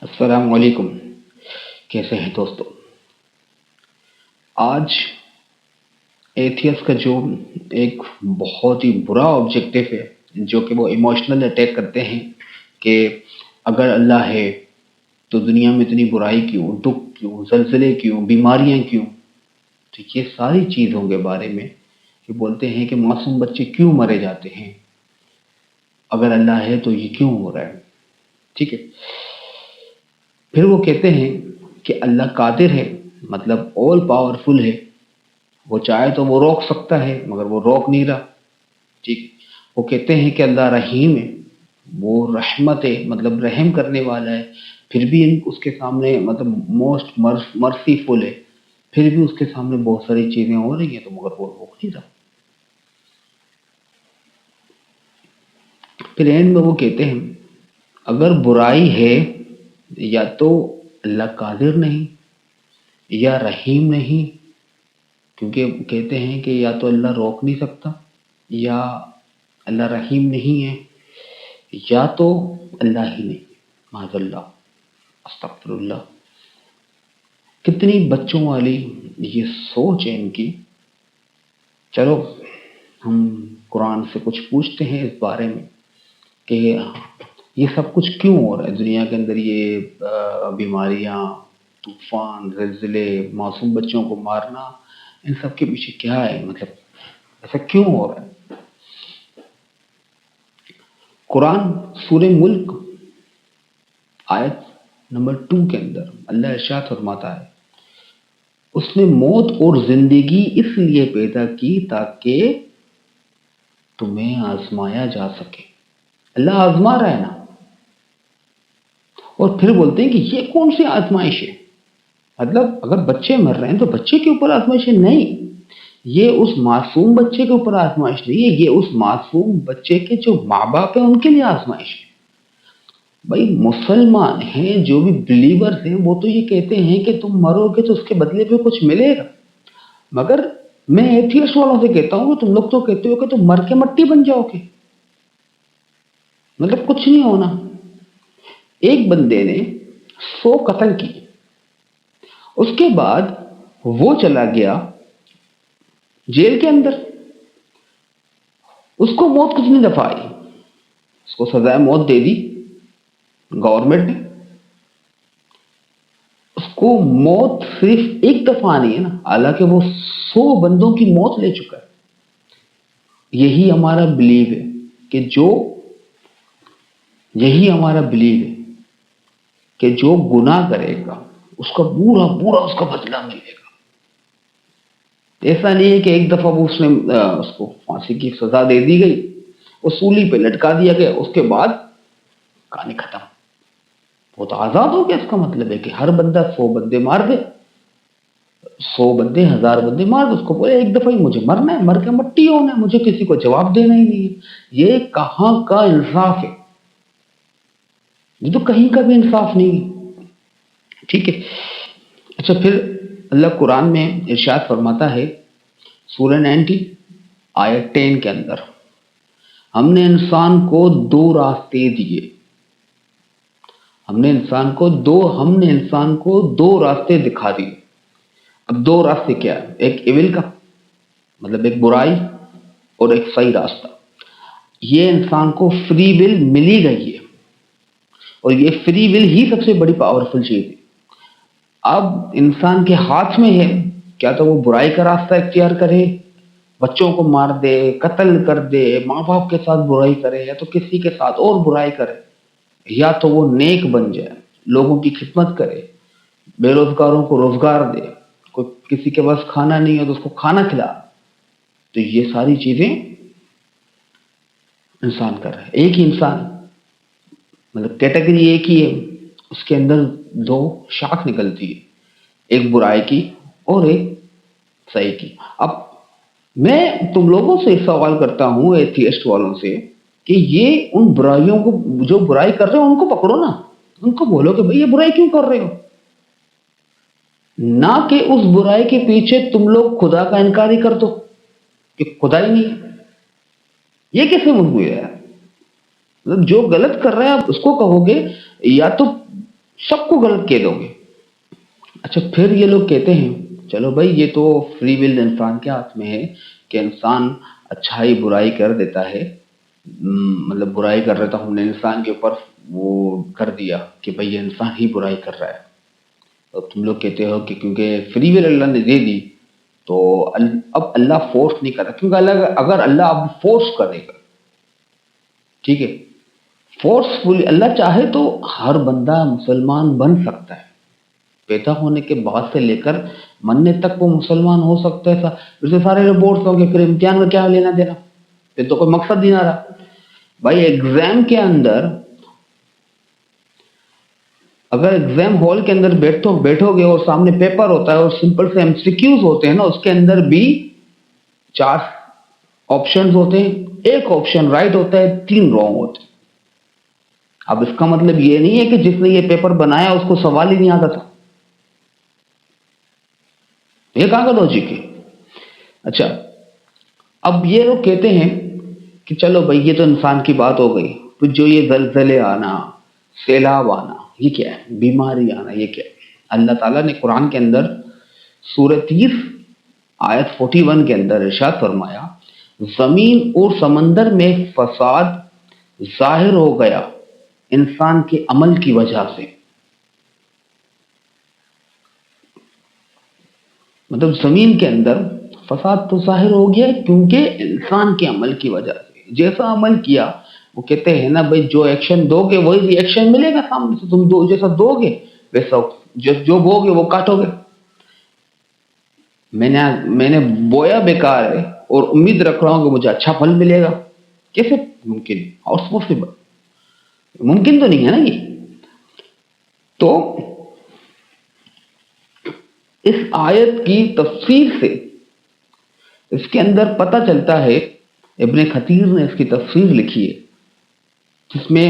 السلام علیکم. کیسے ہیں دوستو؟ آج ایتھیس کا جو ایک بہت ہی برا آبجیکٹو ہے جو کہ وہ ایموشنل اٹیک کرتے ہیں کہ اگر اللہ ہے تو دنیا میں اتنی برائی کیوں، دکھ کیوں، زلزلے کیوں، بیماریاں کیوں؟ تو یہ ساری چیزوں کے بارے میں یہ بولتے ہیں کہ معصوم بچے کیوں مرے جاتے ہیں، اگر اللہ ہے تو یہ کیوں ہو رہا ہے. ٹھیک ہے. پھر وہ کہتے ہیں کہ اللہ قادر ہے، مطلب آل پاورفل ہے، وہ چاہے تو وہ روک سکتا ہے مگر وہ روک نہیں رہا. ٹھیک. وہ کہتے ہیں کہ اللہ رحیم ہے، وہ رحمت ہے، مطلب رحم کرنے والا ہے، پھر بھی اس کے سامنے مطلب موسٹ مرسیفل ہے، پھر بھی اس کے سامنے بہت ساری چیزیں ہو رہی ہیں تو مگر وہ روک نہیں رہا. پھر اینڈ میں وہ کہتے ہیں اگر برائی ہے یا تو اللہ قادر نہیں یا رحیم نہیں، کیونکہ کہتے ہیں کہ یا تو اللہ روک نہیں سکتا یا اللہ رحیم نہیں ہے یا تو اللہ ہی نہیں. معاذ اللہ، استغفر اللہ. کتنی بچوں والی یہ سوچ ہے ان کی. چلو ہم قرآن سے کچھ پوچھتے ہیں اس بارے میں کہ یہ سب کچھ کیوں ہو رہا ہے دنیا کے اندر، یہ بیماریاں، طوفان، زلزلے، معصوم بچوں کو مارنا، ان سب کے پیچھے کیا ہے، مطلب ایسا کیوں ہو رہا ہے. قرآن سورہ ملک آیت نمبر 2 کے اندر اللہ ارشاد فرماتا ہے اس نے موت اور زندگی اس لیے پیدا کی تاکہ تمہیں آزمایا جا سکے. اللہ آزما رہا ہے نا. اور پھر بولتے ہیں کہ یہ کون سی آزمائش ہے، مطلب اگر بچے مر رہے ہیں تو بچے کے اوپر آزمائش ہے؟ نہیں، یہ اس معصوم بچے کے اوپر آزمائش نہیں ہے، یہ اس معصوم بچے کے جو ماں باپ ہیں ان کے لیے آزمائش ہے. بھائی مسلمان ہیں جو بھی بلیورز ہیں وہ تو یہ کہتے ہیں کہ تم مرو گے تو اس کے بدلے پہ کچھ ملے گا، مگر میں ایتھیسٹ والوں سے کہتا ہوں کہ تم لوگ تو کہتے ہو کہ تم مر کے مٹی بن جاؤ گے، مطلب کچھ نہیں ہونا. ایک بندے نے 100 قتل کی، اس کے بعد وہ چلا گیا جیل کے اندر، اس کو موت کس نے دفعائی؟ اس کو سزائے موت دے دی گورنمنٹ نے. اس کو موت صرف ایک دفعہ نہیں ہے نا، حالانکہ وہ 100 بندوں کی موت لے چکا ہے. یہی ہمارا بلیو ہے کہ جو گناہ کرے گا اس کا پورا پورا اس کا بدلہ ملے گا. ایسا نہیں ہے کہ ایک دفعہ اس کو پھانسی کی سزا دے دی گئی، وہ سولی پہ لٹکا دیا گیا، اس کے بعد کہانی ختم، وہ تو آزاد ہو گیا. اس کا مطلب ہے کہ ہر بندہ 100 بندے مار دے، 100 بندے 1000 بندے مار دے، اس کو بولے ایک دفعہ ہی مجھے مرنا ہے، مر کے مٹی ہونا ہے، مجھے کسی کو جواب دینا ہی نہیں ہے. یہ کہاں کا انصاف ہے؟ یہ تو کہیں کا بھی انصاف نہیں ہے. ٹھیک ہے. اچھا، پھر اللہ قرآن میں ارشاد فرماتا ہے سورہ 90 آیت 10 کے اندر ہم نے انسان کو 2 راستے دیے. ہم نے انسان کو 2 راستے دکھا دیے. اب 2 راستے کیا ہے؟ ایک ایول کا، مطلب ایک برائی، اور ایک صحیح راستہ. یہ انسان کو فری ول ملی گئی ہے، اور یہ فری ول ہی سب سے بڑی پاورفل چیز ہے. اب انسان کے ہاتھ میں ہے، کیا تو وہ برائی کا راستہ اختیار کرے، بچوں کو مار دے، قتل کر دے، ماں باپ کے ساتھ برائی کرے، یا تو کسی کے ساتھ اور برائی کرے، یا تو وہ نیک بن جائے، لوگوں کی خدمت کرے، بے روزگاروں کو روزگار دے، کوئی کسی کے پاس کھانا نہیں ہے تو اس کو کھانا کھلا. تو یہ ساری چیزیں انسان کر رہا ہے. ایک ہی انسان، مطلب کیٹیگری ایک ہی ہے، اس کے اندر 2 شاخ نکلتی ہے، ایک برائی کی اور ایک صحیح کی. اب میں تم لوگوں سے سوال کرتا ہوں ایتھیسٹ والوں سے کہ یہ ان برائیوں کو، جو برائی کر رہے ہو ان کو پکڑو نا، ان کو بولو کہ بھئی یہ برائی کیوں کر رہے ہو، نہ کہ اس برائی کے پیچھے تم لوگ خدا کا انکار ہی کر دو کہ خدا ہی نہیں ہے. یہ کیسے ممکن ہے؟ مطلب جو غلط کر رہے ہیں آپ اس کو کہو گے یا تو سب کو غلط کہہ دو گے. اچھا پھر یہ لوگ کہتے ہیں چلو بھائی یہ تو فری ول انسان کے ہاتھ میں ہے کہ انسان اچھائی برائی کر دیتا ہے. مطلب برائی کر رہا تھا ہم نے انسان کے اوپر وہ کر دیا کہ بھائی یہ انسان ہی برائی کر رہا ہے. تو تم لوگ کہتے ہو کہ کیونکہ فری ول اللہ نے دے دی تو اب اللہ فورس نہیں کر رہا. کیونکہ اگر اللہ اب فورس کرے گا، ٹھیک ہے، فورسفلی اللہ چاہے تو ہر بندہ مسلمان بن سکتا ہے. پیدا ہونے کے بعد سے لے کر مرنے تک وہ مسلمان ہو سکتا ہے. اسے سارے رپورٹس ہوں گے، پھر امتحان کا کیا لینا دینا، پھر تو کوئی مقصد نہیں آ رہا. بھائی ایگزام کے اندر اگر ایگزام ہال کے اندر بیٹھو گے اور سامنے پیپر ہوتا ہے اور سمپل سے MCQs ہوتے ہیں نا، اس کے اندر بھی 4 آپشنز ہوتے ہیں، ایک آپشن رائٹ ہوتا ہے، 3 رانگ ہوتے ہیں. اب اس کا مطلب یہ نہیں ہے کہ جس نے یہ پیپر بنایا اس کو سوال ہی نہیں آتا تھا. یہ کہاں کا لاجک ہے؟ اچھا اب یہ لوگ کہتے ہیں کہ چلو بھائی یہ تو انسان کی بات ہو گئی، تو جو یہ زلزلے آنا، سیلاب آنا، یہ کیا ہے؟ بیماری آنا، یہ کیا ہے؟ اللہ تعالیٰ نے قرآن کے اندر سورہ 30 آیت 41 کے اندر ارشاد فرمایا، زمین اور سمندر میں فساد ظاہر ہو گیا انسان کے عمل کی وجہ سے. مطلب زمین کے اندر فساد تو ظاہر ہو گیا کیونکہ انسان کے عمل کی وجہ سے. جیسا عمل کیا، وہ کہتے ہیں نا بھائی جو ایکشن دو گے وہی ری ایکشن ملے گا سامنے سے. تم جیسا دو گے ویسا جو بو گے وہ کاٹو گے. میں نے بویا بیکار ہے اور امید رکھ رہا ہوں کہ مجھے اچھا پھل ملے گا. کیسے ممکن؟ اور پاسبل ممکن تو نہیں ہے نا یہ. تو اس آیت کی تفسیر سے اس کے اندر پتہ چلتا ہے، ابن خطیر نے اس کی تفسیر لکھی ہے جس میں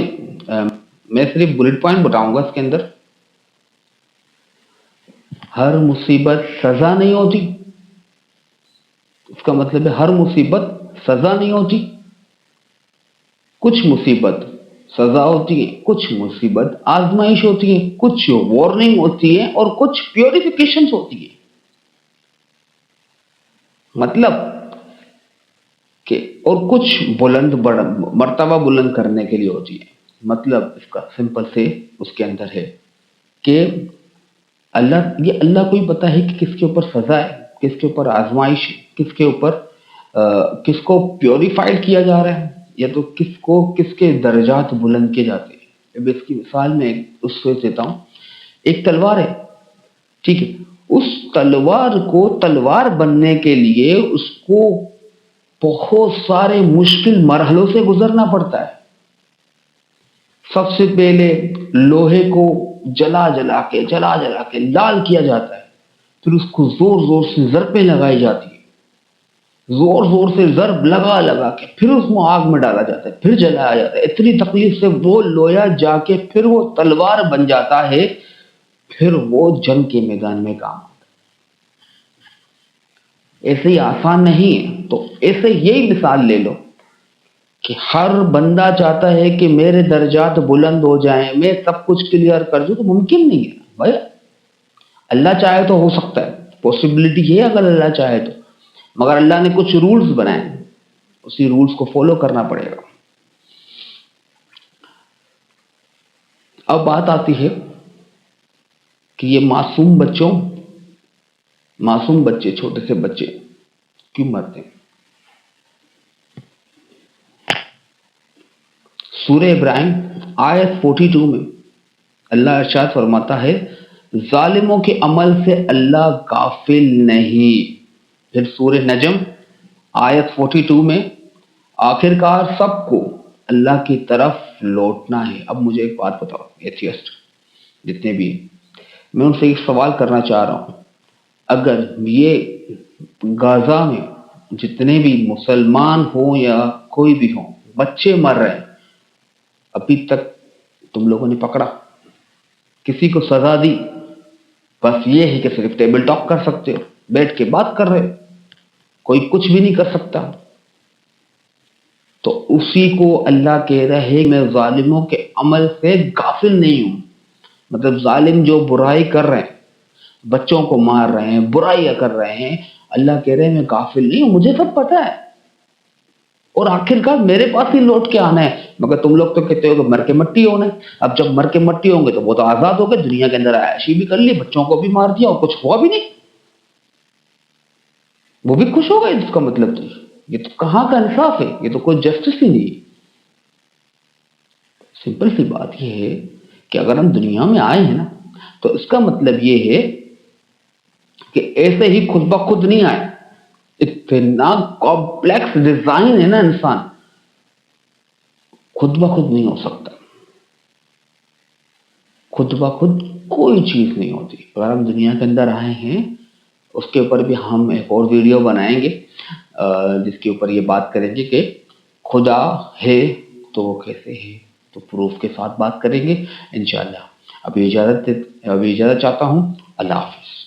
میں صرف بلٹ پوائنٹ بتاؤں گا. اس کے اندر ہر مصیبت سزا نہیں ہوتی. اس کا مطلب ہے ہر مصیبت سزا نہیں ہوتی. کچھ مصیبت سزا ہوتی ہے، کچھ مصیبت آزمائش ہوتی ہے، کچھ وارننگ ہوتی ہے اور کچھ پیوریفیکیشنز ہوتی ہے. مطلب کہ اور کچھ مرتبہ بلند کرنے کے لیے ہوتی ہے. مطلب اس کا سمپل سے اس کے اندر ہے کہ اللہ کو ہی پتا ہے کہ کس کے اوپر سزا ہے، کس کے اوپر آزمائش ہے، کس کے اوپر کس کو پیوریفائڈ کیا جا رہا ہے، یا تو کس کے درجات بلند کیے جاتے ہیں. اب اس کی مثال میں اس سے دیتا ہوں. ایک تلوار ہے، ٹھیک ہے، اس تلوار کو تلوار بننے کے لیے اس کو بہت سارے مشکل مرحلوں سے گزرنا پڑتا ہے. سب سے پہلے لوہے کو جلا جلا کے لال کیا جاتا ہے. پھر اس کو زور زور سے ضربیں لگائی جاتی ہیں، زور زور سے ضرب لگا کے پھر اس کو آگ میں ڈالا جاتا ہے، پھر جلایا جاتا ہے. اتنی تکلیف سے وہ لویا جا کے پھر وہ تلوار بن جاتا ہے، پھر وہ جنگ کے میدان میں کام ہوتا ہے. ایسے ہی آسان نہیں ہے. تو ایسے یہی مثال لے لو کہ ہر بندہ چاہتا ہے کہ میرے درجات بلند ہو جائیں، میں سب کچھ کلیئر کر دوں. تو ممکن نہیں ہے بھائی. اللہ چاہے تو ہو سکتا ہے، پاسبلٹی ہے اگر اللہ چاہے تو، مگر اللہ نے کچھ رولز بنائے، اسی رولز کو فالو کرنا پڑے گا. اب بات آتی ہے کہ یہ معصوم بچے چھوٹے سے بچے کیوں مرتے ہیں. سورہ ابراہیم آیت 42 میں اللہ ارشاد فرماتا ہے، ظالموں کے عمل سے اللہ غافل نہیں. پھر سورہ نجم آیت 42 میں آخرکار سب کو اللہ کی طرف لوٹنا ہے. اب مجھے ایک بات بتاؤ، ایتھیسٹ جتنے بھی ہیں، میں ان سے ایک سوال کرنا چاہ رہا ہوں. اگر یہ غزہ میں جتنے بھی مسلمان ہوں یا کوئی بھی ہوں بچے مر رہے ہیں، ابھی تک تم لوگوں نے پکڑا، کسی کو سزا دی، بس یہ ہے کہ صرف ٹیبل ٹاک کر سکتے ہو، بیٹھ کے بات کر رہے، کوئی کچھ بھی نہیں کر سکتا. تو اسی کو اللہ کہہ رہا ہے میں ظالموں کے عمل سے غافل نہیں ہوں. مطلب ظالم جو برائی کر رہے ہیں، بچوں کو مار رہے ہیں، برائیاں کر رہے ہیں، اللہ کہہ رہے ہیں میں غافل نہیں ہوں، مجھے سب پتا ہے، اور آخرکار میرے پاس ہی لوٹ کے آنا ہے۔ مگر تم لوگ تو کہتے ہو کہ مر کے مٹی ہونا ہے۔ اب جب مر کے مٹی ہوں گے تو وہ تو آزاد ہو گئے، دنیا کے اندر عیاشی بھی کر لی، بچوں کو بھی مار دیا اور کچھ ہوا بھی نہیں، وہ بھی خوش ہو گئے۔ اس کا مطلب تو یہ تو کہاں کا انصاف ہے، یہ تو کوئی جسٹس ہی نہیں ہے۔ سمپل سی بات یہ ہے کہ اگر ہم دنیا میں آئے ہیں نا تو اس کا مطلب یہ ہے کہ ایسے ہی خود بخود نہیں آئے، اتنا کمپلیکس ڈیزائن ہے نا انسان، خود بخود نہیں ہو سکتا، خود بخود کوئی چیز نہیں ہوتی۔ اگر ہم دنیا کے اندر آئے ہیں، اس کے اوپر بھی ہم ایک اور ویڈیو بنائیں گے جس کے اوپر یہ بات کریں گے کہ خدا ہے تو وہ کیسے ہے، تو پروف کے ساتھ بات کریں گے انشاءاللہ۔ ابھی اجازت چاہتا ہوں، اللہ حافظ۔